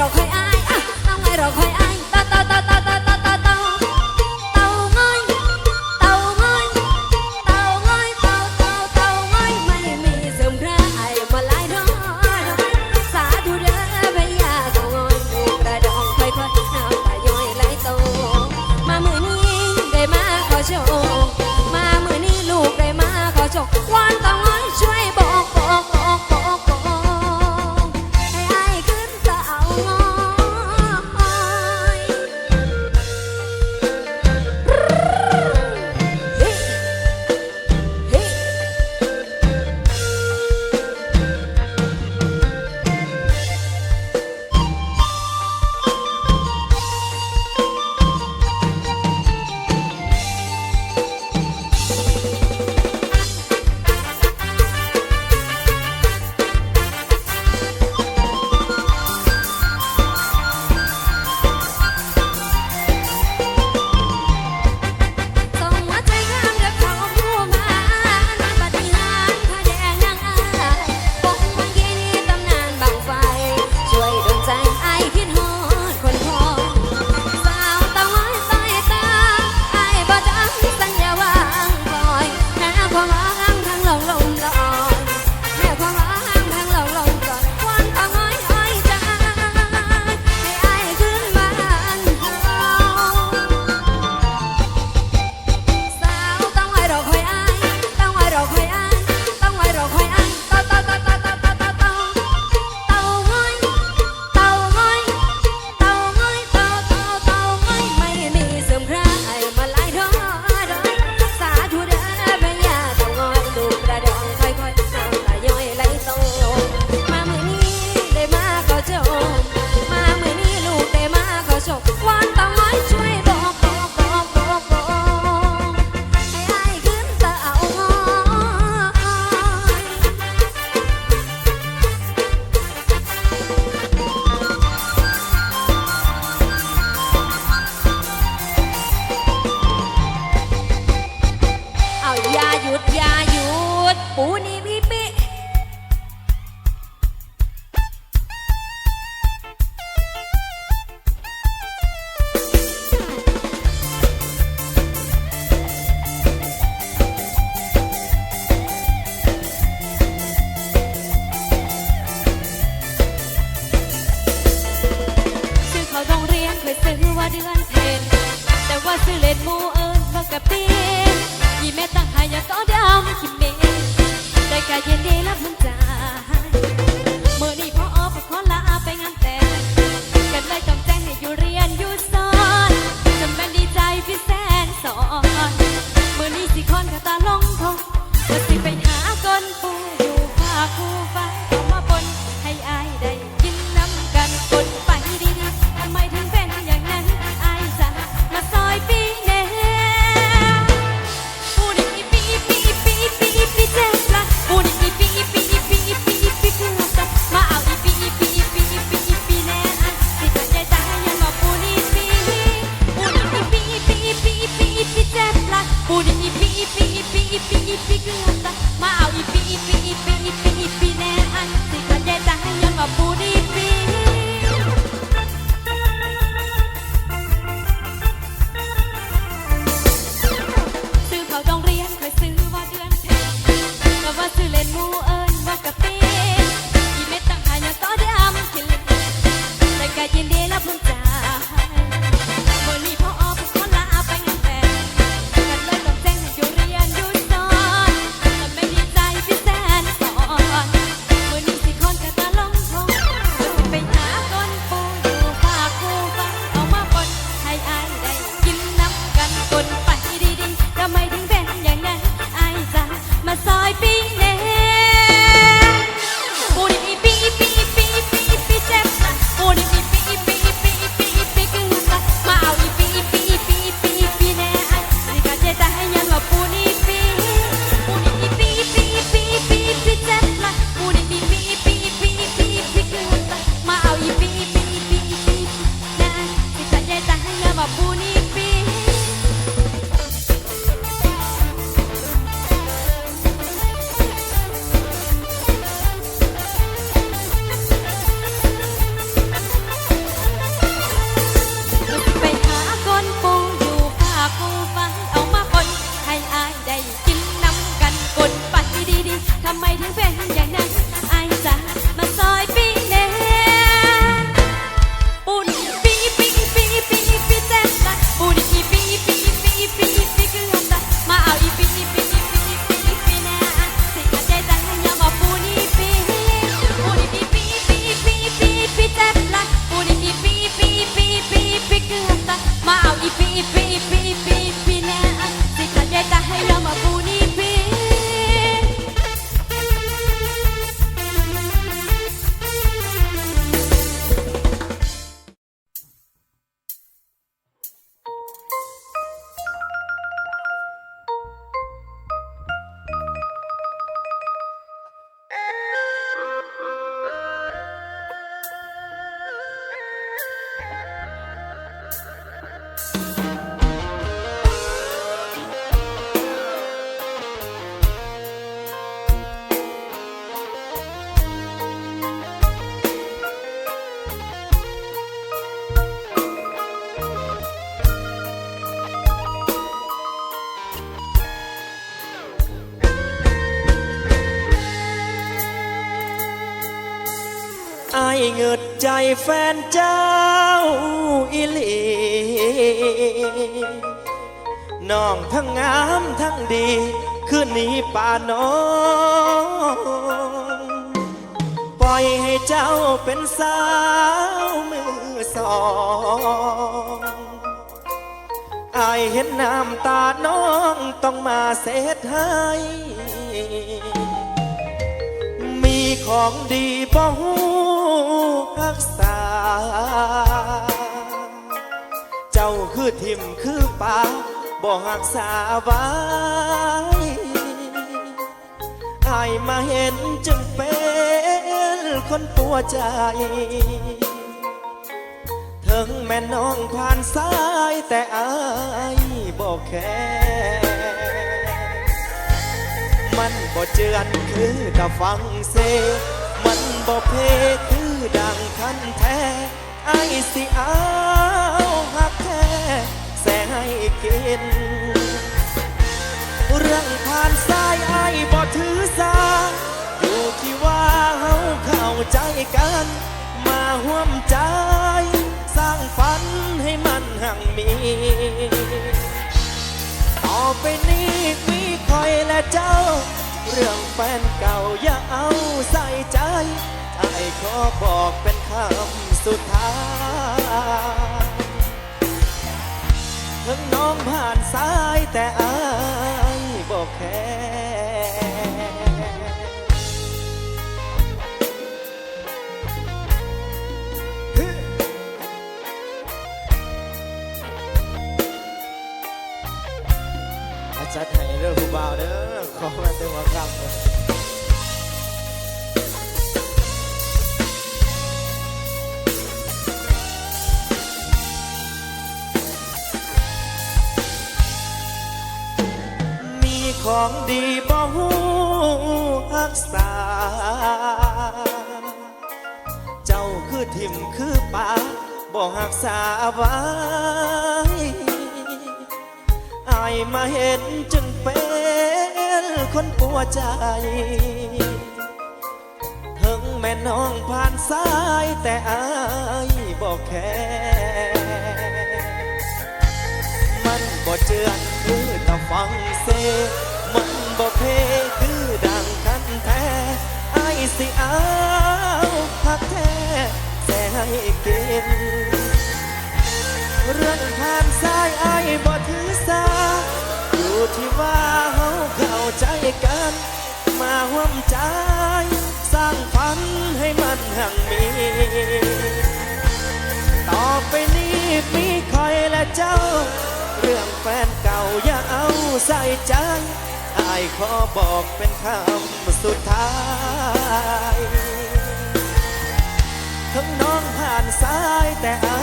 เราคอยอายต้องไงเราคอยอายเต่าเต่าเต่าเต่าเต่าเต่าเต่าเต่าเต่าง้อยเต่าง้อยเต่าง้อยเต่าเต่าเต่าง้อยไม่มีเสื่อมคลายมาหลายดอกสาธุเด้อพญาเต่าง้อยลูกกระดองค่อยๆน้ำตาย้อยไหลโตมามือนี้ได้มาขอโชคมามือนี้ลูกได้มาขอโชควานเต่าง้อยช่วยบอกให้อายขึ้นเต่าง้อยเฮ้เฮ้ส่งมาใจงามเด็กเขาผู้มาปฏิหารย์พระแดงนางอายปงบางทีนี่ตำนานบังไฟช่วยดลใจอายคิดฮอดคนพอสาวเต่าง้อยสายตาอายบ่จำสัญญาวางปล่อยแม่ความหวังทางหลงลมลอยแม่ความหวังทางหลงลมลอยควันเต่าง้อยอ้อยใจให้อายขึ้นบ้านเฮา สาวต้องไว้รอคอยอายต้องไว้รอคอยอายต้องไว้รอคอยอายเต่าเต่าเต่าเต่าเต่าเต่าเต่าเต่าเต่าง้อยเต่าง้อยเต่าง้อยเต่าเต่าเต่าง้อยไม่มีเสื่อมคลายมาหลายดอกสาธุเด้อพญาเต่าง้อยลูกกระดองค่อยๆน้ำตาย้อยไหลโตมามื้อนี้ได้มาขอโชคมามื้อนี้ลูกได้มาขอโชควานเต่าง้อยช่วยบอกให้อายขึ้นเต่าง้อยเอาอย่าหยุดอย่าหยุดปูนี่พี่ปิซื้อเขาโรงเรียนเคยซื้อว่าเดือนเพ็ญแต่ว่าซื้อเล่นหมูเอิญว่ากะปียี่แม่ตั้งหายาก็ดำคิมเมได้กะเย็นดีแล้วพุ่นจ่าเมื่อนี้พ่อก็ขอลาไปงานแต่งกันเลยต้องแจ้งให้อยู่เรียนอยู่สอนจะแม่นดีใจพี่แสนสอนเมื่อนี้สิคอนกะตาลงทงว่าสิไปหาก้นปูอยู่ภาคคู่ฟ้าเอามาปนให้อายได้กินน้ำกันปนไปดีๆทำไมถึงเป็นอย่างนั้นอายจะมาซอยปีแน่ปูนี่ปีเจ็บละปูนี่ปีเกือบจะมาเอาอีปีแน่อันสิเกิดใจตายยังบอกปูนี่ปีเจ็บละปูนี่ปีเกือบจะมาเอาอีปีแน่อันสิเกิดใจตายยังบอกปูนี่ปีซื้อเขาโรงเรียนเคยซื้อว่าเดือนเพ็ญแต่ว่าซื้อเล่นหมูเอิญว่ากะปียี่เม็ดตั้งหายาก็ดำคิดเล่นแต่กะยินดีแล้วพุ่นจ่าเมื่อนี้พ่อก็ขอลาไปงานแต่งกันเลยต้องแจ้งให้อยู่เรียนอยู่สอนแต่ไม่ดีใจพี่แสนสอนเมื่อนี้สิคอนกะตาลงทงว่าสิไปหาก้นปูอยู่ภาคคู่ฟ้าเอามาปนให้อายได้กินน้ำกันปนไปดีๆทำไมถึงเป็นอย่างนั้นอายจะมาซอยปีแน่ปูนี่ปีเจ็บละปูนี่ปี เหงืดใจแฟนเจ้าอีหลีน้องทั้งงามทั้งดีคืนนี้ป่าน้องปล่อยให้เจ้าเป็นสาวมือสองอายเห็นน้ำตาน้องต้องมาเสียให้มีของดีบ่ฮู้รักษาเจ้าคือทิมคือป่าบ่รักษาไว้อายมาเห็นจึงเป็นคนปวดใจถึงแม่น้องผ่านสายแต่อายบอกแค่มันบ่เจือนคือตะฟังเซมันบ่เพคือดังคันแท้ไอ้สิเอาหักแท้แส่ให้กินเรื่องผ่านสายไอ้บ่ถือสาอยู่ที่ว่าเฮาเข้าใจกันมาห่วมใจสร้างฝันให้มันหั่งมีต่อไปนี้มีคอยและเจ้าเรื่องแฟนเก่าอย่าเอาใส่ใจไอ้ขอบอกเป็นคำสุดท้ายถึงน้องผ่านสายแต่อายบอกแค่จัดให้เรื่องผู้บ่าวเด้อขอมาเต็มหัวคำเลยมีของดีบ่ฮู้รักษาเจ้าคือทิมคือป่าบ่รักษาไว้อายมาเห็นจึงเป็นคนปวดใจถึงแม่น้องผ่านสายแต่อายบอกแค่มันบ่เจือนคือตะฟังเซมันบ่เพคือดังคันแท้อายสิเอาพักแท้แส่ให้กินเรื่องผ่านสายอายบ่ถือสาอยู่ที่ว่าเฮาเข้าใจกันมาห่วมใจสร้างฝันให้มันหั่งมีต่อไปนี้มีคอยและเจ้าเรื่องแฟนเก่าอย่าเอาใส่ใจอายขอบอกเป็นคำสุดท้ายทั้งน้องผ่านสายแต่อา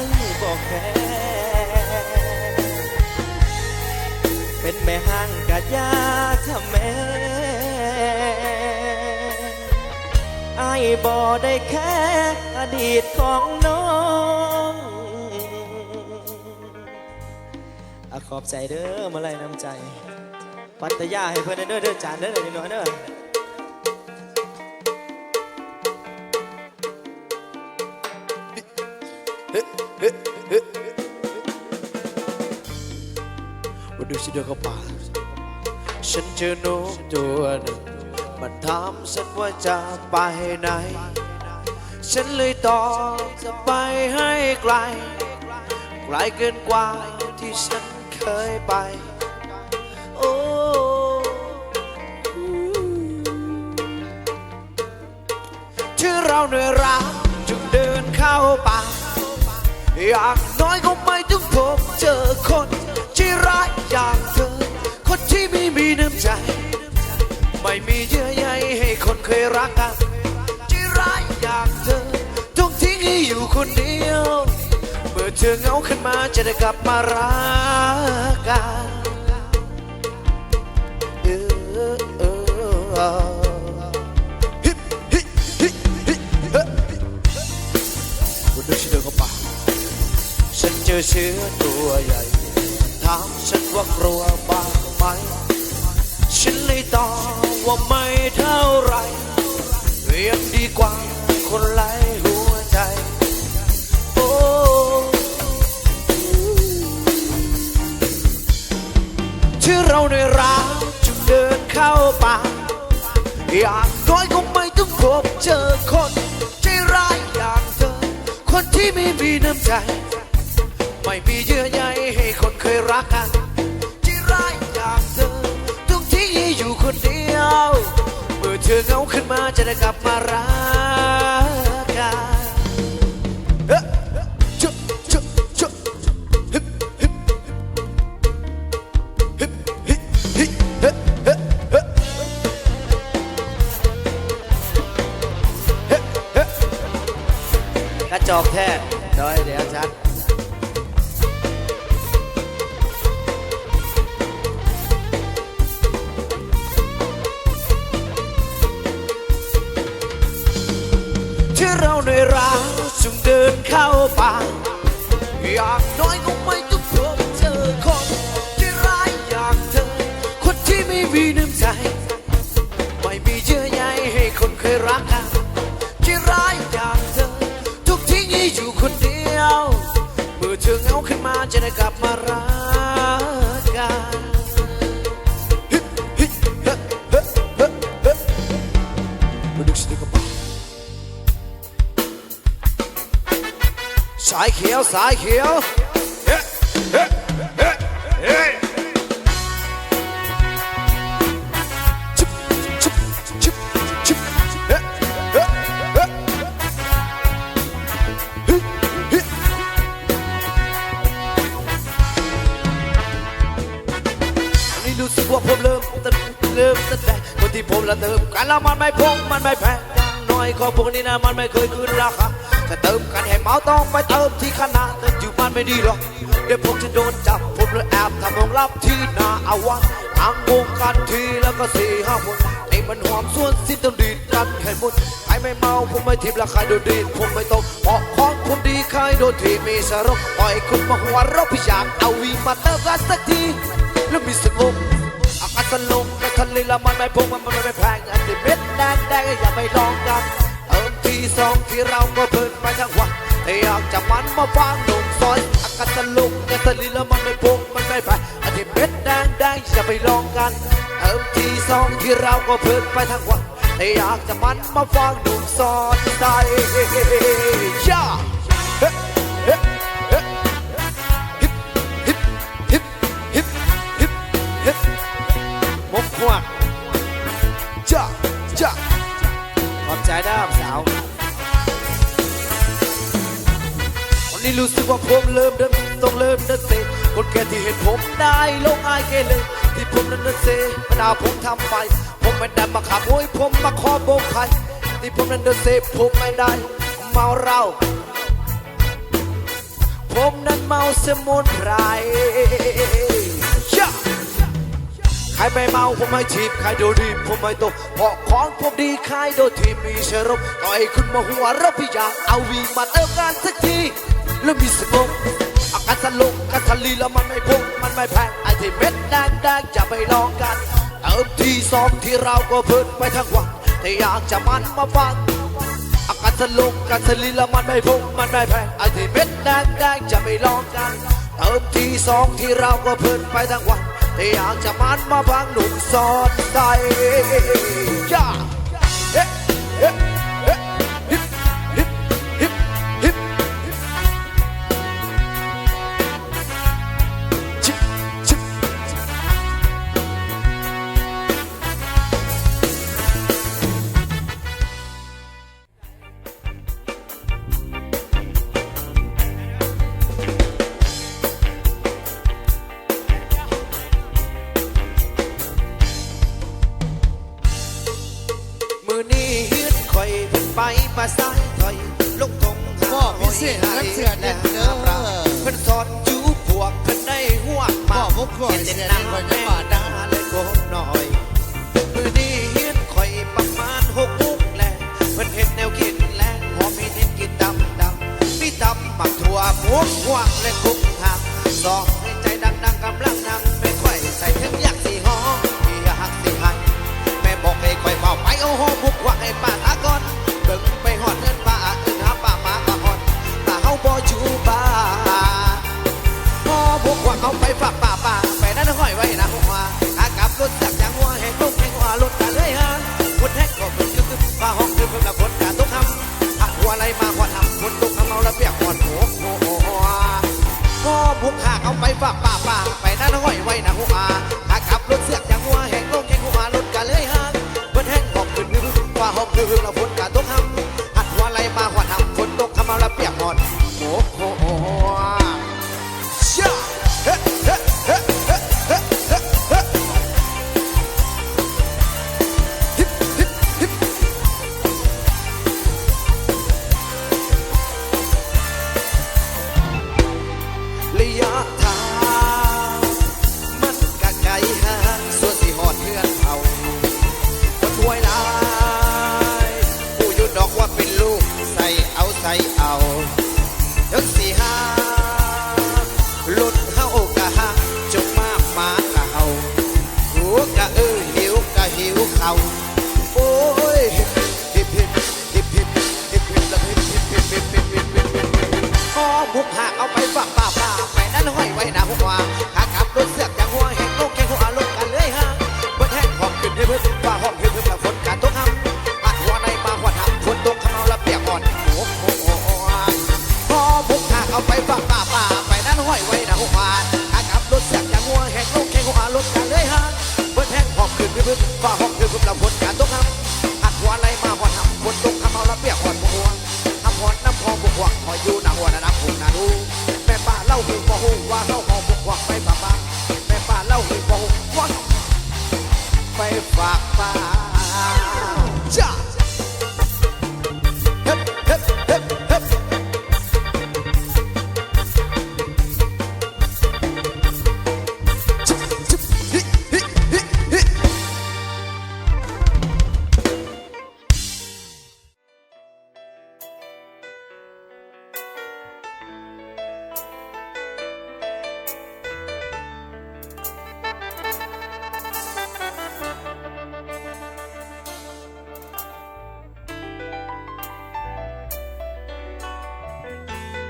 ยบอกแค่เป็นแม่ห้างกะยาทำแม่อายบ่ได้แค่อดีตของน้องขอบใจเด้อมาไล่น้ำใจปัตยาให้เพื่อนเด้อจานเด้อหน่อยเด้อดูสิเดือกป่าฉันเจอนกตัวหนึ่งมันถามฉันว่าจะไปไหนฉันเลยตอบจะไปให้ไกลไกลเกินกว่าที่ฉันเคยไปโอ้ที่เราเหนื่อยล้าจึงเดินเข้าป่าอย่างน้อยก็ไม่ต้องพบเจอคนที่ร้ายอย่างเธอคนที่ไม่มีน้ำใจไม่มีเยื่อใยให้คนเคยรักกันที่ร้ายอย่างเธอต้องทิ้งให้อยู่คนเดียวเมื่อเธอเหงาขึ้นมาจะได้กลับมารักกันคุณดูสิเดินเข้าป่าฉันเจอเสือตัวใหญ่ถามฉันว่ากลัวบ้างไหมฉันเลยตอบว่าไม่เท่าไรยังดีกว่าค คนไร้หัวใจโอ้ที่เราได้รักจึงเดินเข้าป่าอย่างน้อยก็ไม่ต้องพบเจอคนใจร้ายอย่างเธอคนที่ไม่มีน้ำใจไม่มีเยื่อใยให้คนเคยรักกันใจร้ายอย่างเธอต้องทิ้งให้อยู่คนเดียวเมื่อเธอเหงาขึ้นมาจะได้กลับมารักกันจุ๊จุ๊จุ๊ฮิปฮิปฮิปฮิปฮิปฮิปกระจอกแท้เดี๋ยวฉันที่เราได้รักจึงเดินเข้าป่าอย่างน้อยก็ไม่ต้องพบเจอคนที่ร้ายอย่างเธอคนที่ไม่มีน้ำใจไม่มีเยื่อใยให้คนเคยรักกันที่ร้ายอย่างเธอทุกทิ้งให้อยู่คนเดียวเมื่อเธอเหงาขึ้นมาจะได้กลับมารักกันมาดูสิกระเป๋าสายเขียวสายเขียวเฮ้เฮ้เฮ้เฮ้ชุบชุบชุบชุบเฮ้เฮ้เฮ้เฮ้เฮ้นี่รู้สึกว่าผมเริ่มตั้งแต่คนที่ผมละเติมกันแล้วมันไม่พงมันไม่แพงน้อยก็พวกนี้นะมันไม่เคยขึ้นราคาจะเติมกันให้เมาต้องไปเติมที่คณะแต่อยู่มันไม่ดีหรอกเดี๋ยวผมจะโดนจับผมเลยแอบทำวงลับที่นาอาวันทางวงกันทีแล้วก็4-5 คนไอ้มันหอมส่วนสิ้นต้องดีดกันให้หมดใครไม่เมาผมไม่ทิพย์และใครโดนดีดผมไม่ตกเพราะของผมดีใครโดนทีมีสรกปล่อยคุณมาหัวเราะพี่อยากเอาวีมาเติมกันสักทีแล้วมีสงบอากาศสลงแต่ทะเลละมันไม่พงมันไม่แพงอันที่เม็ดแดงอย่าไปลองกันที่2ที่เราก็เพลินไปทั้งวันแต่อยากจะมันมาฟังหนุ่มซอยอากาศตะลุกแต่ตะลีแล้วมันไม่พงมันไม่ไปอันที่เม็ดแดงอย่าไปลองกันที่2ที่เราก็เพลินไปทั้งวันแต่อยากจะมันมาฟังหนุ่มซอยใจย่าเฮ้เฮ้เฮ้ฮิปฮิปฮิปฮิปฮิปฮิปมกหัวจ้าขอบใจนะสาววันนี้รู้สึกว่าผมเริ่มเดินต้องเริ่มเดินเซคนแก่ที่เห็นผมได้ลงอายเกเลยที่ผมนั้นเดินเซไม่น่าผมทำไปผมไม่ได้มาขับโวยผมมาขอโบกใครที่ผมนั้นเดินเซผมไม่ได้เมาเหล้าผมนั้นเมาสมุนไพรใครไม่เมาผมไม่ถีบใครโดนดีผมไม่ตกเพราะของผมดีใครโดนทีมีเชรบต่อยคุณมาหัวเราพี่อยากเอาวีมาเติมกันสักทีแล้วมีสงบอากาศสลงกันทะลีแล้วมันไม่พงมันไม่แพงไอ้ที่เม็ดแดงจะไปลองกันที่2ที่เราก็เพลินไปทั้งวันแต่อยากจะมันมาฟังอากาศสลงกันทะลีแล้วมันไม่พงมันไม่แพงไอ้ที่เม็ดแดงจะไปลองกันที่2ที่เราก็เพลินไปทั้งวันแต่อยากจะมันมาฟังหนุ่มซอนใจย่าเฮ้เฮ้เฮ้ฮิปฮิปฮิปฮิปชิชิมาสายถอยลงทงหาหอยหาเสือและน้ำราเพิ่นสอนจูพวกเพิ่นได้หัวมาเห็นน้ำแม่ดาเลยโกบหน่อยมือนี้เฮียนคอยประมาณ6 โมงแลเพิ่นเห็นแนวกินแลหอมมีนิดกินดำมีตำหมักถั่วหมูหวกและกุ้งหางสองให้ใจดังกำลังนั่งไม่ค่อยใส่ถึงอยากสีหอมมีหักสีหันแม่บอกให้ค่อยเมาไปโอ้โหบุกว่าให้ป้าตาก่อนเบิ่งไปหอดเงิน จูบาพอพวกว่าเอาไปฝากป่าไปนั่นห้อยไว้นะหัวขากลับรถจากยางหัวแหงลูกแหงหัวรถกันเลยฮะคนแหกก็เป็นคือฟ้าห้องคือเพิ่มละผลการตกคำหักหัวอะไรมาหัวทำคนตกคำเอาละเปียกหัวโหพอพวกข้าเอาไปฝากป่าไปนั่นห้อยไว้นะหัวขากลับรถเสียกยางหัวแหงลูกแหงหัวรถกันเลยฮะคนแหกก็เป็นคือฟ้าห้องคือเพิ่มละผลการตกคำหักหัวอะไรมาหัวทำคนตกคำเอาละเปียกหัวโหช่าเฮ้เฮ้เฮ้เฮ้เฮ้เฮ้ฮิปฮิปฮิประยะทางมันกะไกลห่างส่วนสิหอดเพื่อนเอาบ่ถวยหลายผู้อยู่ดอกว่าเป็นลูกใส่เอาถึงสิหารถเฮากะหักจงมากมากะเฮาหัวกะหิวกะหิวเขาโอ้ยฮิปฮิปฮิปฮิปฮิปฮิปละฮิปฮิปฮิปฮิปฮิปฮิปฮิปฮิปพอบุกหักเอาไปฝากป่าไปนั่นห้อยไว้หน้าหัวขากลับรถเสือกจากหัวแหงลูกแข่งหัวลงกันเลยฮะเบิดแห้งหอมขึ้นให้เบิดว่าหอมขึ้นละฝนการตกห้ำอัดหัวในมาหัวทำฝนตกทำเอาละเปียกอ่อนพอบุกหักเอาไปฝากป่าไปนั่นห้อยไว้หน้าหัวขากลับรถเสือกจากหัวแหงลูกแข่งหัวลงกันเลยฮะเบิดแห้งหอมขึ้นให้เบิดว่าหอมขึ้นละฝนการตกห้ำอัดหัวในมาหัวทำฝนตกทำเอาละเปียกอ่อนหัวทำหัวน้ำพองบกหวังคอยอยู่หน้าหัวน้ำหุ่นน้าดูแม่ป้าเล่าหือบ่ฮู้ว่าเฮาหอมบกหวังไปป่าแม่ป้าเล่าหือบ่ฮู้ว่าไปฝากป่าจ้าเฮ็ดเฮ็ดเฮ็ดเฮ็ดจุ๊บฮิฮิฮิฮิ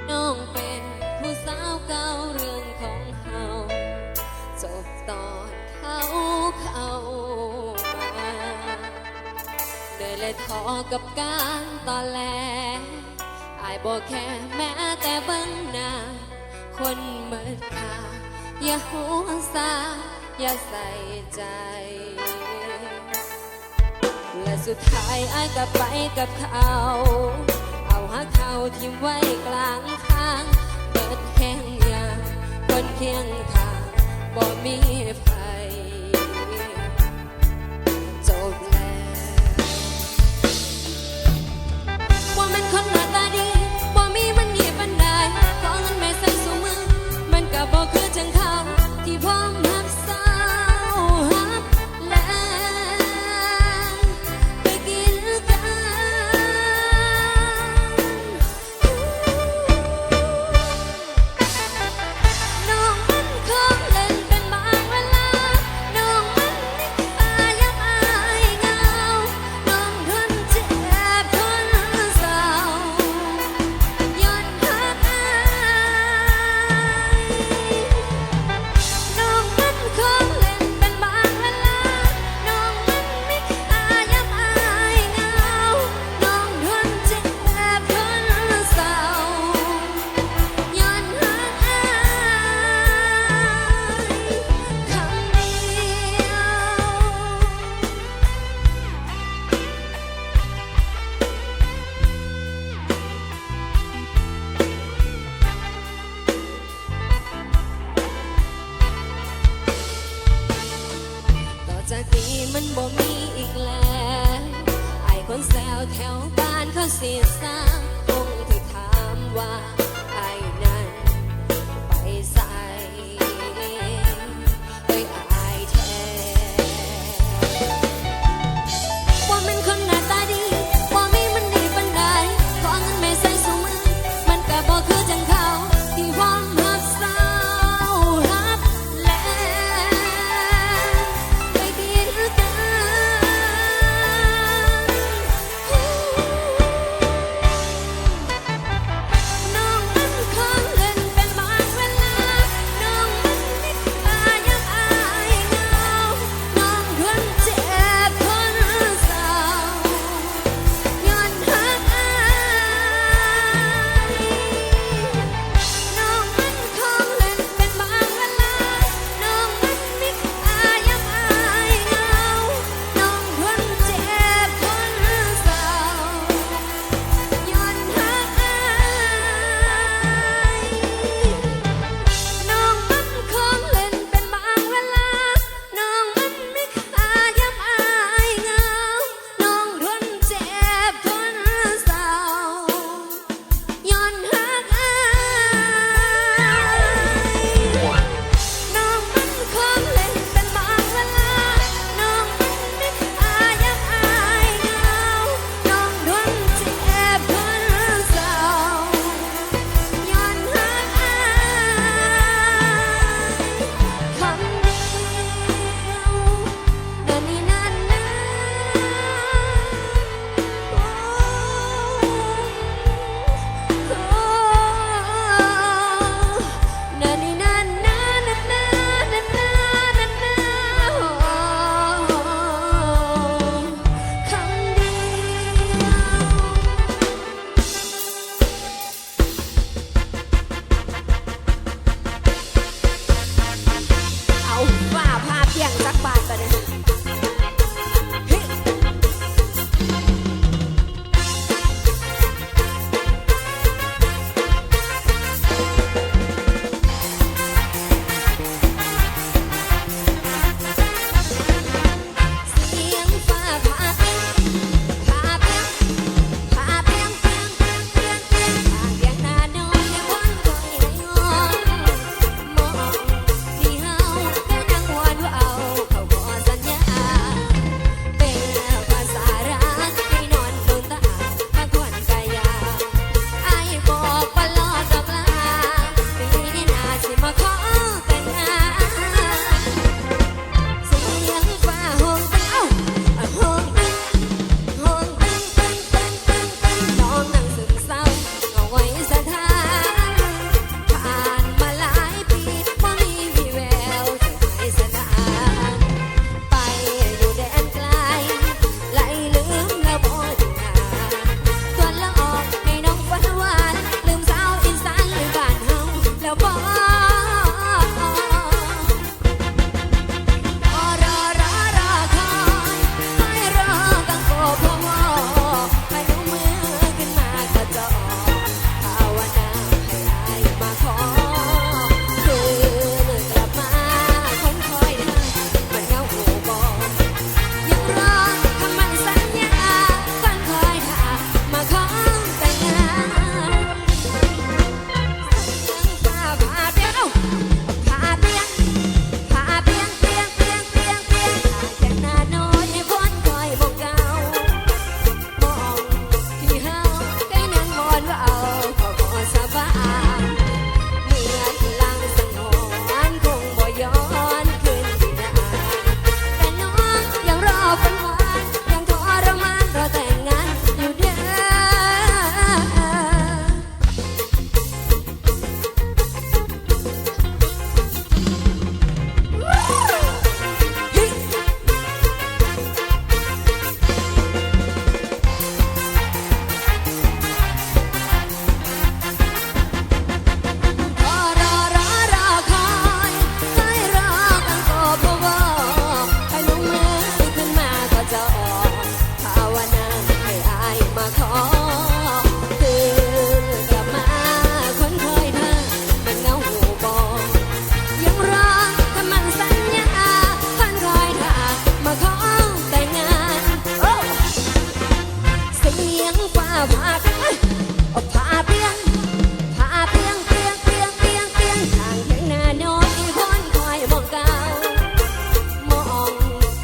น้องเป็นผู้สาวเก่าเรื่องของเฮาจบตอนเขามาเหนื่อยและท้อกับการตอนแลอายบอกแค่แม้แต่เบิ่งหน้าคนเมิดค่าอย่าหัวซาอย่าใส่ใจ และสุดท้ายอายก็ไปกับเขาเอาหาเขาทิ่มไว้กลางทางเบิดแห้งยาคนเคียงข้างบ่มีไฟจบแล้วว่ามันคนหน้าตาดีบ่มีมันหยิบมันได้ขอเงินแม่ใส่สูมือมันก็บ่คือจังเขาที่พร้อมหักสาวหักแลไปกินกัน มันบ่มีอีกแล้วไอ้คนแซวแถวบ้านเขาเสียสางคงที่ถามว่าไอ้นั้นไปใส่ไปอายแท้ว่ามันคนหน้าตาดีว่ามีมันดีปานใดขอเงินแม่ใส่สูมือมันก็บ่คือจังเขาที่หวังหักสาวหักแล้วไปกินกันน้อง ตอนนี้เฮ้ย เสียงฟ้าผ่าพาเปียงพาเปียงเปียงเปียงเปียงทางเปียงหน้าน้อยให้วันคอยให้งอนมองที่เฮาได้นั่งวันว่าเอาเขาขอสัญญาเป็นภาษารักให้นอนลืมตาพักผ่อนกายาไอ้บอกว่าลอดดอกลาปีนี้น่าสิมาขอแต่งงาน เสียงฟ้าห้องตึ้งห้องตึ้งห้องตึ้งตึ้งตึ้งตึ้งตึ้งน้องนั่งซึมเศร้าเอาไว้สถานผ่านมาหลายปีบ่มีวี่แววจะให้สถานไปอยู่แดนไกลไหลลืมแล้วบ่ถึงหาตัวละออกให้น้องฝันหวานลืมสาวอีสานลืมบ้านเฮาแล้วบ่ รอคอยให้รอกังโกพอให้ยกมือขึ้นมาก็จะออกภาวนาให้อายมาขอคืนกลับมาคนคอยได้มันเหงาหูบอกยังรอคำมั่นสัญญาฝันคอยท่ามาขอแต่งงานเสียงฟ้าผ่าเปียงผ่าเปียง พาเปียงเปียงเปียงเปียงเปียงทางจากหน้าน้อยให้พ้นคอยบอกเก่ามองที่เฮาได้นั่งมอนว่าเอาเขาขอสาบานเมื่อหลังสังหรณ์คงบ่ย้อนคืนที่นานแต่น้องยังรอฝันหวานยังทรมานรอแต่งงานอยู่เด้รอคอยให้รอกันก็พอให้ลงมือขึ้นมาก็จะออกภาวนาให้อายมาขอคืนกลับมาคนคอยท่าเป็นเงาหูบอกยังรอคำมั่นสัญญาพันคอยท่ามาขอแต่งงานโอ้เสียงฟ้าผ่าเปียงผ่าเปียงพาเปียงเปียงเปียงเปียงเปียงทางเพียงหน้าน้อยคนคอยมองเก่ามอง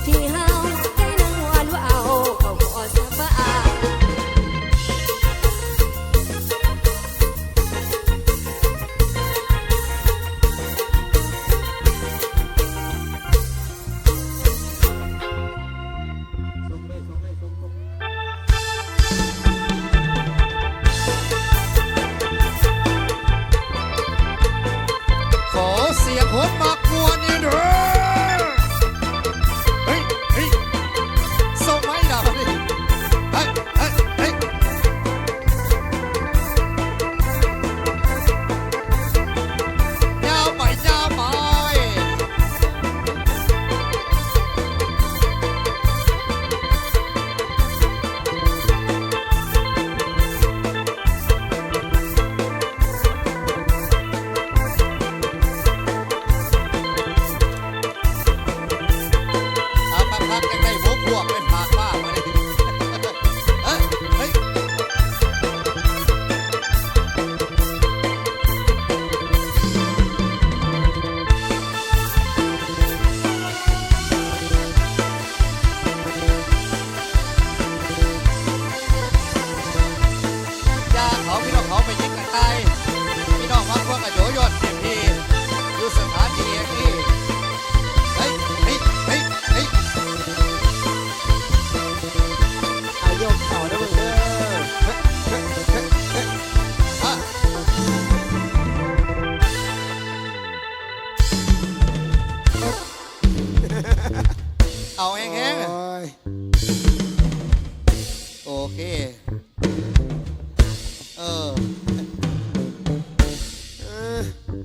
ที่เฮาได้นั่งวันว่าเอาเขาขอสาบานขอเสียงโหดมากมวนนี่เด้อเฮ้ยเฮ้ยส่งไม้ดาวดิเฮ้ยเฮ้ยเฮ้ยยาวไปยาวไปเอามาพักกันได้หัวพวกเป็นผากบ้ามาดิเฮ้ยเฮ้ยยาเขาพี่น้องเขาไปยิงกันตายพี่น้องมาพวกกระโจยอดเต็มที่อยู่สถานที่อย่างนี้เฮ้ยเฮ้ยเฮ้ยเฮ้ย อายกเขาได้มึงเด้อ อ่ะเอาแห้งๆ โอ้ย โอเค เออ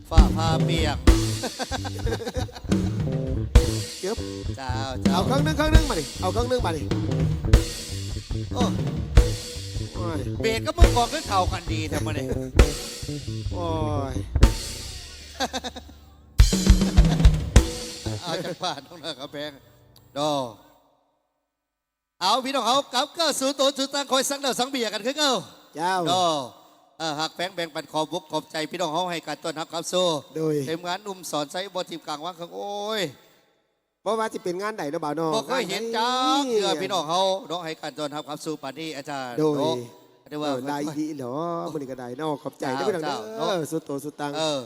ฝ้าผ้าเปียก เก็บ เจ้าเจ้า เอาเครื่องนึงมาดิเอาเครื่องนึงมาดิ โอ้ โอ้ย เบรกก็มึงก่อนก็เข่ากันดีแต่มาเนี่ย โอ้ย เอาจากบ้านต้องเลิกกับแพงดอเอาพี่น้องเขากับก็สูตัวสูตังคอยสังเดาสังเบียกันคือเก้า เจ้า ดอหากแพงแบ่งปันขอบบุกขอบใจพี่น้องเขาให้การต้อนรับครับสู้ โดย เต็มงานนุ่มสอนไซบอทีมกลางว่างข้างโอ้ย เพราะว่าจะเป็นงานใดเนาะบ่าวน้อง บอกเคยเห็นจ้าเพื่อพี่น้องเขาเนาะให้การต้อนรับครับสู้ปานนี้อาจารย์ โดย เนาะเรียกว่า ได้ดีเหรอมื้อนี้ก็ได้เนาะขอบใจ เจ้า เด้อพี่น้อง เจ้า เด้อสุดโตสุดตัง เออ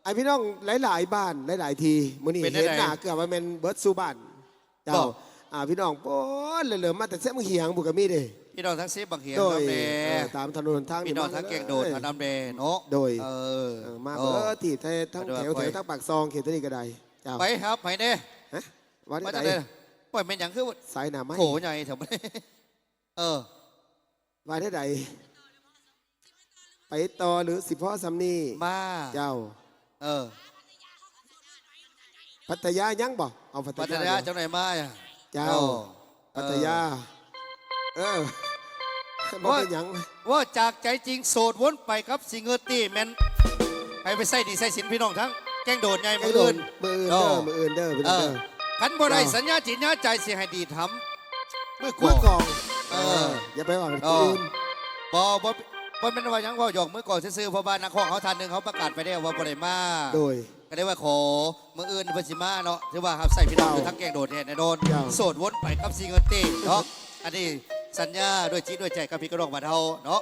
ไอพี่น้องหลายๆบ้านหลายๆทีมื้อนี้ เป็นได้ เห็น ไหน หน้าเกือบว่าแม่นเบิดสู่บ้านเจ้า บอก พี่น้องโป้นเหลือๆมาแต่เส้นเหียงบุกกะมีเด้ พี่น้องทั้งซีบางเหียง โดย น้ำเด ตามถนนทาง พี่น้องทั้งเก่งโดดทางน้ำเดเนาะ โดย เออ มา โอ้ เบิดที่ทั้ง ไปด้วย แถว ไป ทั้งปากซองเขตตัวนี้ก็ได้เจ้า ไปครับไปเด้ ฮะวัด มา ไห จาก น เด้ปล่อยเป็นอย่างคือ สายหน้าไม้ โขใหญ่แถวนี้เออ วัดไหนไปต่อหรือสิพ่อสำนี มา เจ้า เออ พัทยายังบ่เอาพัท ปัต ยาย า เดี๋ยว เจ้าไหนมาอ่ะ เจ้า โอ้ พัทยาบ่เป็นหยัง ว่าจากใจจริงโสดวนไปครับสิเงอตี้แมนไปใส่ดีใส่สินพี่น้องทั้งแกงโดดใหญ่ ไอ้ มือ โด อื่ น น มืออื่น โอ้ เด้อมืออื่นเด้อพี่ เอ น้อง อ เด้อ ขันบ่ได้ เจ้า สัญญาจิตญาใจสิให้ดีทำมือก มือก อง อง เออ อย่าไปว่าคน เออ อื่น บ่เป็นว่าหยังว่าหยอกมือก่อนซื่อๆเพราะบ้านนักข้องเขาทันหนึ่งเขาประกาศไปได้ว่าบ่ได้มา โดย ก็ได้ว่าขอมืออื่นเพิ่นสิมาเนาะถือว่าครับใส่พี่น้องอยู่ทั้งแกงโดดเนี่ยแน่นอน เจ้า โสดวนไปกับสิเงินตี้เนาะอันนี้สัญญาด้วยจิตด้วยใจกับพี่กระดองบ้านเฮาเนาะ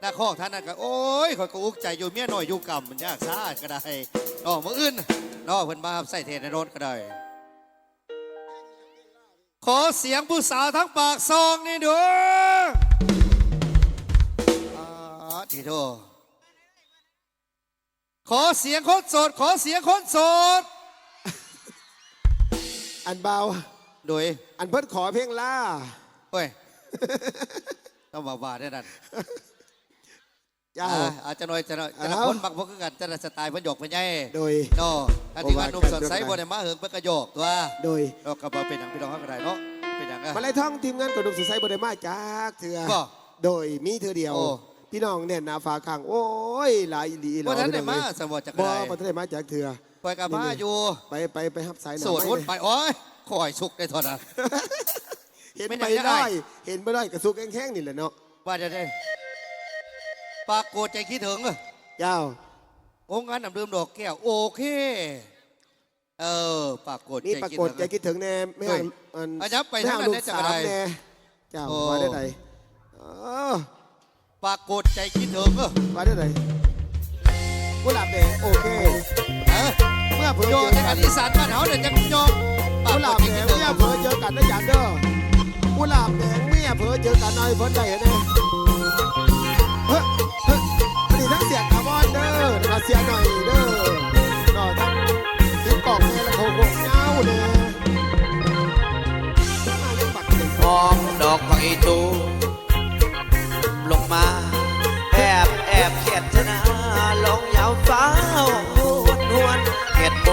หน้าข้องท่านนั่นก็โอ้ยข่อยก็อุกใจอยู่เมียน้อยอยู่กำมันยากซ่าก็ได้เนาะมืออื่นเนาะเพิ่นมาครับใส่เทแน่นอนก็ได้ ขอเสียงผู้สาวทั้งปากซองนี่ด้วยทีโทขอเสียงคนโสด ขอเสียงคนโสด อันเบา โดย อันเพิ่นขอเพลงล่า เฮ้ย ต้องบอกว่าได้นั่น เจ้า อาจจะหน่อยจะหน่อยจะ เอา คนบางพวกกันจะสไตล์พันหยกพันใหญ่ โดย เนาะอันที่ว่าหนุ่มสดใสบนในมาเหิงเพื่อกระโยกตัว โดย เราก็มาเป็นอย่างพี่น้องข้างในเนาะเป็นอย่าง มาไล่ท่องทีมงานกระดุมสุดไซบไดมาจากเถื่อ บ่ โดยมีเธอเดียว โอ้ พี่น้องเนี่ยนาฟ้าข้างโอ้ยหลายอีหลีหล ว่าท่าน พี่ ได้ อง มา เอ้ย สมบูรณ์จาก บ่ ไร บ่ทันได้มาจากเถื่อ ปล่อยกับมาอยู่ ไปฮับสายห โส นา ดวนไปโอ้ยคอยสุกได้ทอดนะ เห็น ไม่ ไป ได้ ได้เห็นไปได้กระซุกแข้งๆนี่แหละเนาะ ว่าจะได้ปากโกดใจคิดถึง เจ้า องค์งานน้ำดื่มดอกแก้วโอเคเออปากโกด นี่ ใจ ปรา คิด กฏ ถึง ใจคิดถึงแน่ไม่ห่าง อันยับไปทางนั้น ลู ได้ ก จาก สา อะไร มแน่เจ้า โอ้ มาได้ไหนอ ปากโกดใจคิดถึง มาได้ไหนกุหลาบแดงโอเค เออ เมื่อเผลอ โย เจ น อ ใน กั กาน รอีสานบ้านเฮาเนี่ยจังยอมปาก กุห โก ลา ด บ ใจ แด คิ ง ดถึง เมื่อเผลอเจอกันนะจันเด้อกุหลาบแดงเมื่อเผลอเจอกันหน่อยเพิ่นได้เห็นไหมเฮ้ยอันนี้ทั้งเสียงคาร์บอนเด้อแล้วก็เสียหน่อยเด้อก็ทั้งทิ้งกล่องเนี่ยแล้วโคกเงาเลยมาเล่นบักหนึ่ง มองดอกไม้ตูลงมาแอบเขียดชนะลงยาวฟ้าหวนหวนเขียดโม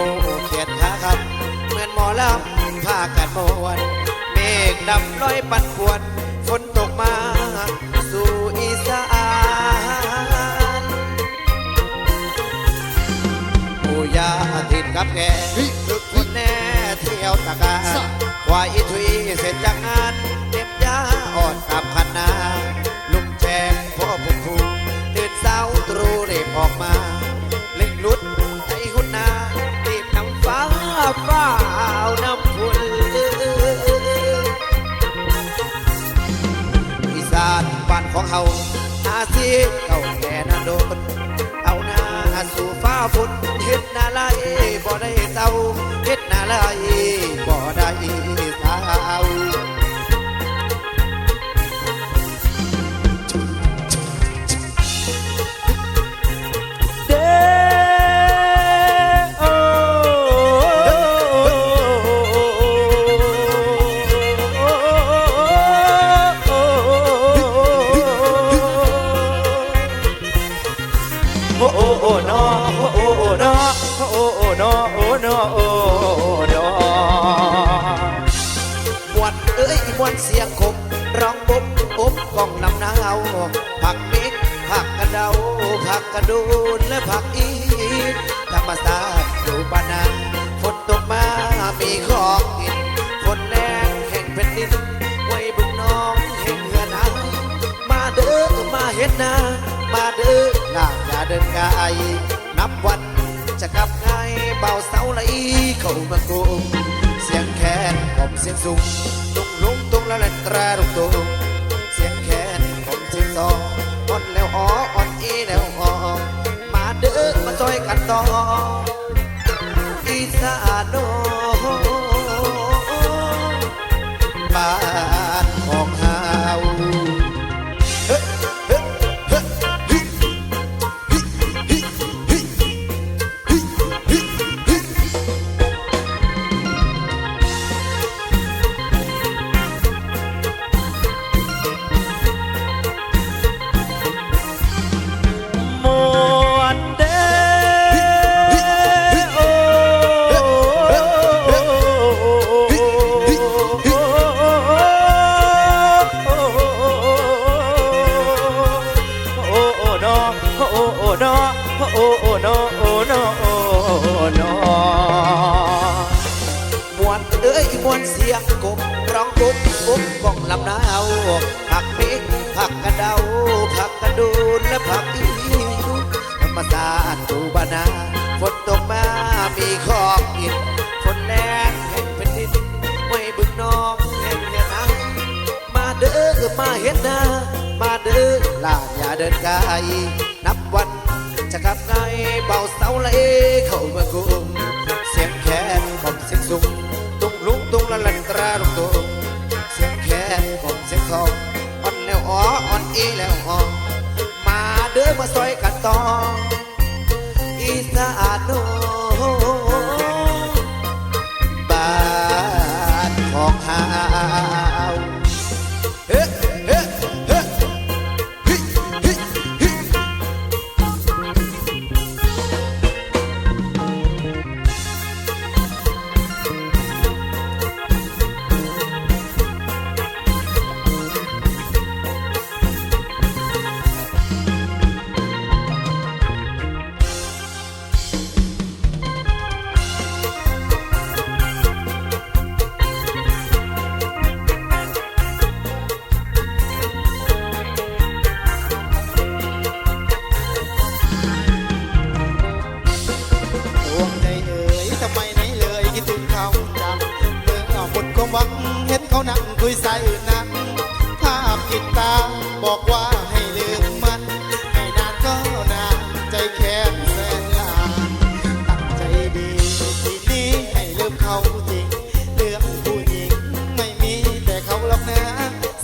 เขียดขาคำเหมือนหมอลำผ้ากันมวนเมฆดำลอยปั่นป่วนฝนตกมาสู่อีสานปู่ย่าถิ่นกับแกทุกคนแน่เที่ยวตะการว่าอีทุยเสร็จจากงานเต็มยาอ่อนกับคันนาลุงแจงพ่อผมผูตื่นเช้าตรู่รีบออกมาเล่งลุดใจหุ่นนารีบนำฟ้าฟ้าเอาน้ำพุ่นอีสานบ้านของเขาอาซีเก่าแก่นานโดนเอาหน้าสู่ฟ้าฝนเฮ็ดนาลายบ่ได้เศร้าเฮ็ดนาลายบ่ได้เศร้าเด้อโอ้โอ้โอ้นอโอ้โอ้โอ้นอโอ้โอ้นอโอ้นอโอ้นอ กระโดนและผักอีนธรรมศาสตร์อยู่บ้านนาฝนตกมามีของกินฝนแรงแห่งแผ่นดินไว้บึงน้องแห่งเหือนหายมาเด้อมาเห็นหน้ามาเด้อหน้าอย่าเดินไกลนับวันจะกลับไงเบาเสาไหลเข้ามาโกงเสียงแคนผมเสียงสูงตุงลุงตุงละเล่นตราลุงตุงเสียงแคนผมเสียงซองอ่อนแล้วอ๋ออ่อนอีแล้วอ๋อมาเด้อมาซอยกันต่ออีสานโนบ้านของเฮามวนเสียงกบร้องกุ๊บกุ๊บกองลำนาวผักเมฆผักกระเดาผักกระดูนและผักอีธรรมศาสตร์อยู่บ้านนาฝนตกมามีของกินฝนแรงแห่งแผ่นดินไม่บึงน้องแห่งเหือนหายมาเด้อมาเห็นหน้ามาเด้อลาอย่าเดินไกลนับวันจะกลับไงเบาเสาไหลเข้ามากุมเสียงแค่ผมเสียงสูงตุงลุงตุงละลันตราลุงตุงเสียงแค่ผมเสียงทองอ่อนแล้วอ๋ออ่อนอีแล้วอ๋อมาเด้อมาซอยกันต่ออีสานโนบ้านของเฮาเฮ้เฮ้เฮ้ฮิฮิฮิ คุยใส่นั้นภาพติดตาบอกว่าให้ลืมมันให้นานก็นานใจแข็งแสนลาตั้งใจดีทีนี้ให้ลืมเขาจริงเรื่องผู้หญิงไม่มีแต่เขาหรอกนะ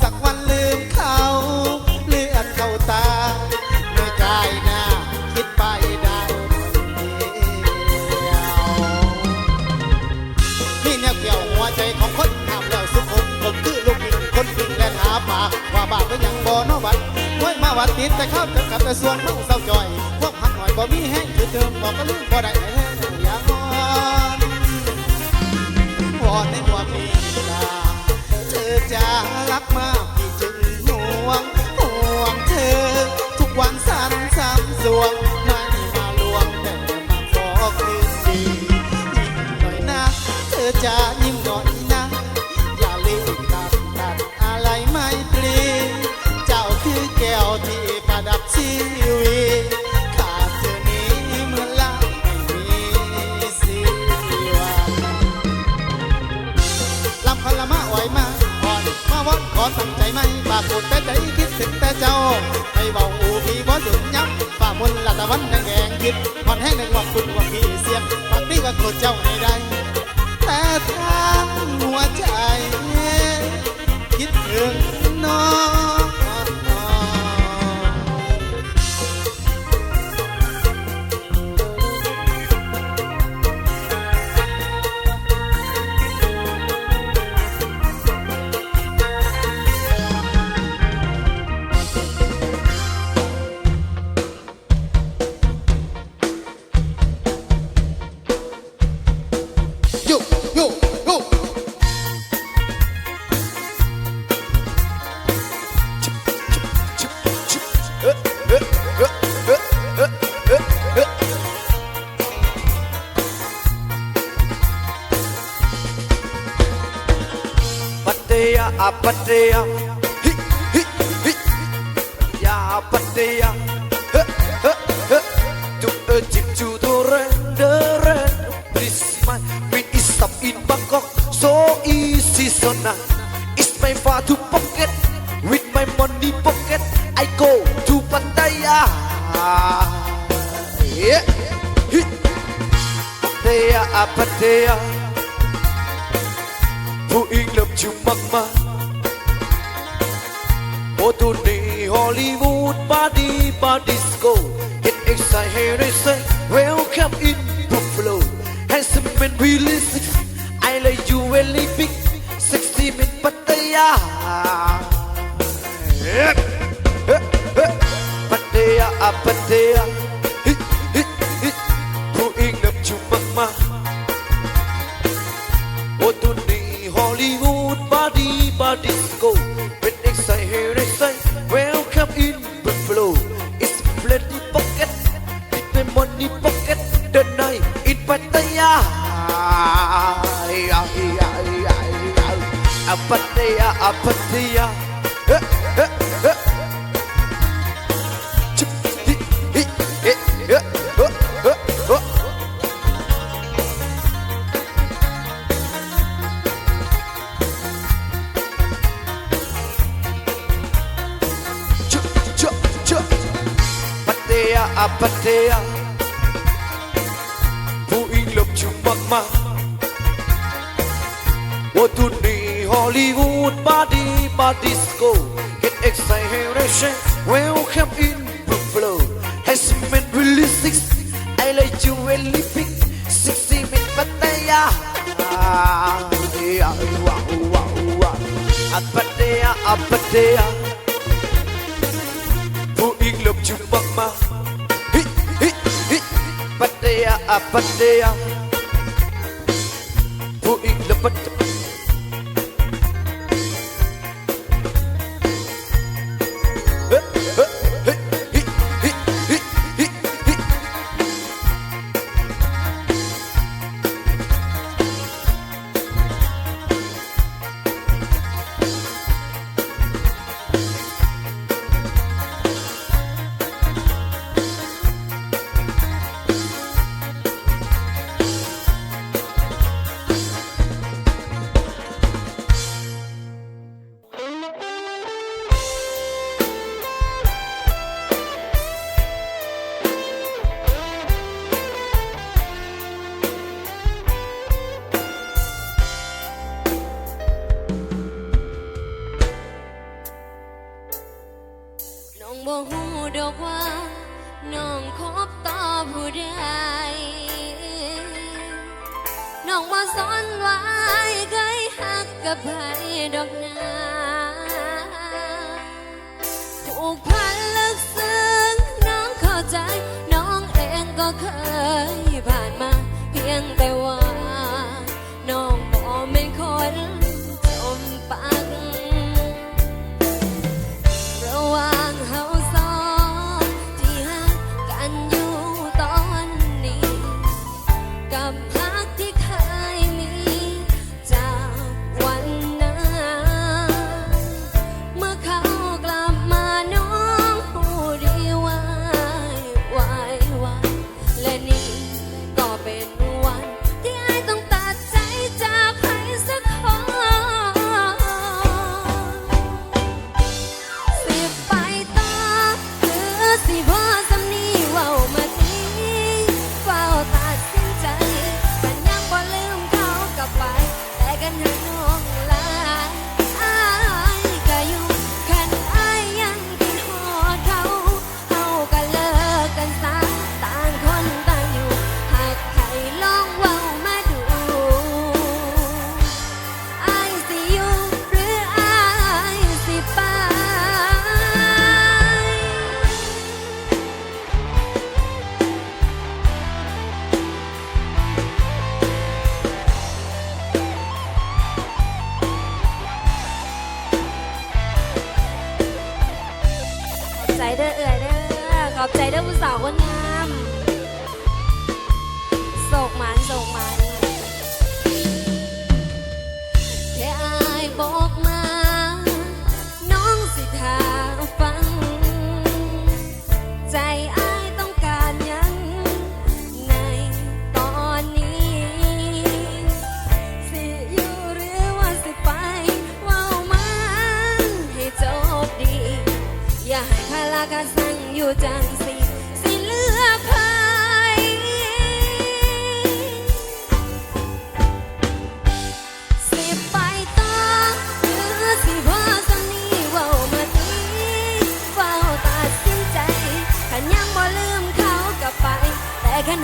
สักวันลืมเขาเลือดเข้าตาไม่กายหน้าคิดไปได้มีแนวเกี่ยวหัวใจของคนทำแล้วสุขผมคือลูกหญิงคนหญิงและหาปากว่าบาปก็ยังบ่นวัดไว้มาวัดติดแต่ข้าวจำกับแต่ส่วนน้องเศร้าจอยพวกหักหน่อยบ่มีแห้งคือเดิมบอกก็ลืมบ่ได้แห้งอย่างอ่อนวอนในหัวมีตาเธอจะรักมากพี่จึงห่วงเธอทุกวันสั่นซ้ำสวงไม่มาลวงแต่มาขอคืนดียิ้มหน่อยนะเธอจะยิ้มหน่อยนะอย่าลืมตัดอะไรไม่ตรีเจ้าคือแก้วที่ประดับชีวิตขาดเธอนี้เมื่อละไม่มีสิวันลำพลมาไหวมาก่อนมาวันขอตั้งใจไหมปากกดแต่ใจคิดถึงแต่เจ้าให้เบาอูพี่บ่สุดย้ำฝ่ามนละตะวันแดงคิดผ่อนแห้งในความคุณว่าพี่เสียงปากนี้ก็กดเจ้าให้ได้แต่ทางหัวใจคิดถึงน้อง Pattaya, Pattaya, hi, hi, hi. Ya Pattaya, to Egypt to the rain. Please my me is up in Bangkok, so easy so now. It's my far to pocket, with my money pocket, I go to Pattaya. Yeah, hi. Pattaya, Pattaya. Who in love you mama Oh to the Hollywood body disco Get excited here they say Welcome in Buffalo Handsome and realistic I like you really big 60 min Pattaya Pattaya, Pattaya Who in love you mama Oh to the Hollywood body disco When excited here they say Welcome in Buffalo It's plenty pocket With my money pocket The night in Pattaya Pattaya, Pattaya Pattaya Who in love you mama Oh to the Hollywood body disco Get excited here they say Welcome in Buffalo Handsome and realistic I like you really big 60 min Pattaya Pattaya, Pattaya Who in love you mama Pattaya, Pattaya Who in love Pattayaบ่ฮู้ดอกว่าน้องคบต่อผู้ใดน้องบ่สนว่าเคยฮักกับไผดอกนาผูกพันลึกซึ้งน้องเข้าใจน้องเองก็เคยผ่านมาเพียงแต่ว่าน้องบ่แม่นคนจมปักระหว่างเฮาสองที่ฮักกันอยู่ตอนนี้กับฮักที่เคยมีจากวันนั้นเมื่อเขากลับมาน้องผู้ดีวายและนี่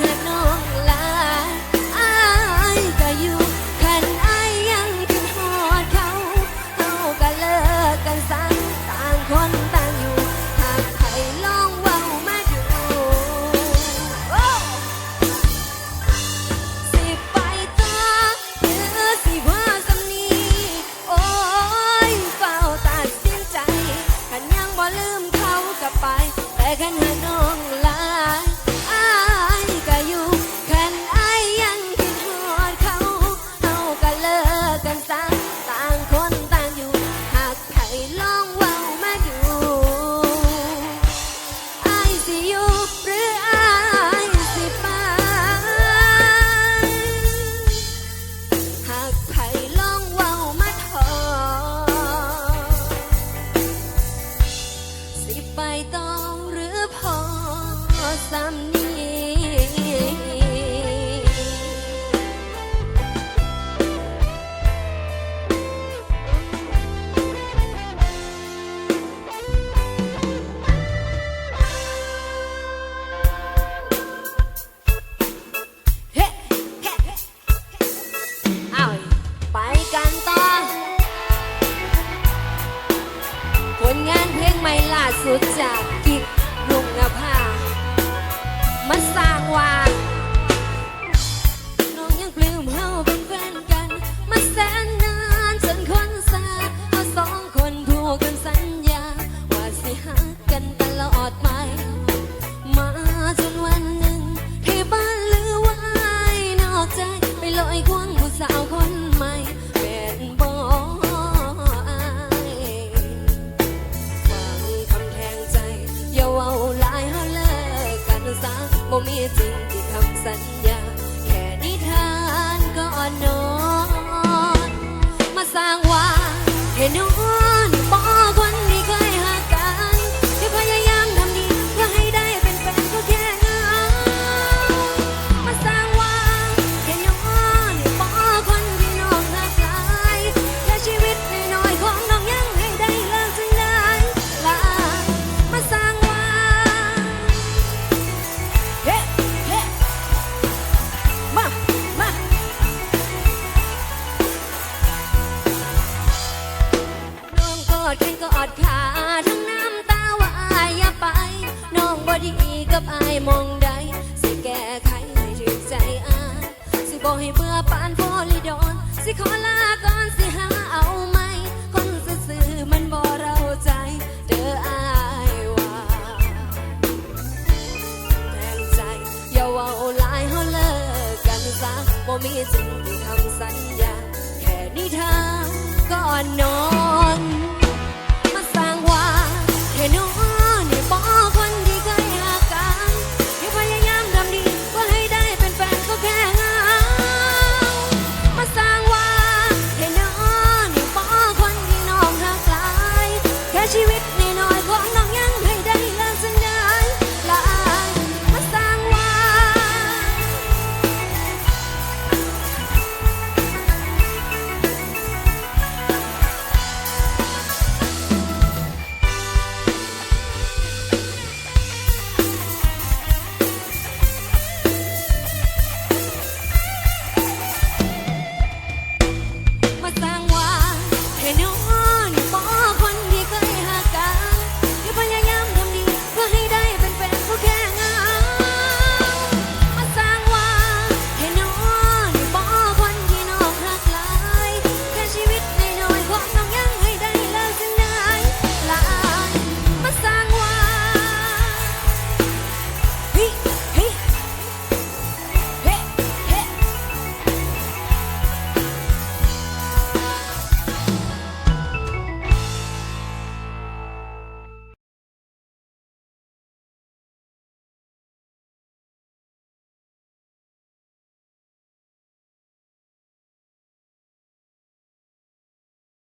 หักน้องหลายอายก็อยู่คันอายยังคิดฮอดเขาเขาก็เลิกกันซะต่างคนต่างอยู่หากใครลองเว้ามาดูโอ้สิไปต่อหรือสิพอสำนีโอ้ยเฝ้าตัดสินใจคันยังบ่ลืมเขาก็ไปแต่คันหาน้องหลายอายก็อยู่คันอายยังคิดฮอดเขาเขาก็เลิกกันซะต่างคนต่างอยู่หากใครลองเว้ามาดูอายสิอยู่หรืออายสิไปหากใครลองเว้ามาถอสิไปต่อหรือพอสำนีเฮ้เฮ้เอาไปกันต่อผลงานเพลงใหม่ล่าสุดจากกิ๊กลุงนภามาสร้างว่าน้องยังปลื้มเฮาเป็นแฟนกันมาแสนนานจนคนสาเอาสองคนผูกกันสัญญาว่าสิหักกันตลอดไปมาจนวันหนึ่งที่บ้านลือไว้นอกใจไปลอยควงผู้สาวคนใหม่เป็นบ่อายฟังคำแทงใจอย่าเว้าหลายเฮาเลิกกันซะบ่มีจริงที่คำสัญญาแค่นิทานก่อนนอนมาสร้างว่าให้นอนบ่คนที่เคยหักกันที่พยายามทำดีเพื่อให้ได้เป็นแฟนก็แค่นั้นมาสร้างว่าให้นอนบ่คนที่น้องหักหลายแค่ชีวิตน้อยๆของน้องยังให้ได้เลิกจังได้ล่ะมาสร้างว่าเฮ้เฮ้มาน้องกอดกันกอดขาทั้งน้ำตาว่าอายอย่าไปน้องบ่ดีกับอายมองใดสิแก้ไขให้ถึงใจอายสิบ่ให้เบื่อปานโฟลิดอนสิขอลาก่อนสิหาเอาไหมคนซื่อๆมันบ่เราใจเด้ออายว่าแทงใจอย่าเว้าหลายเฮาเลิกกันซะบ่มีจริงที่คำสัญญาแค่นิทานก่อนนอน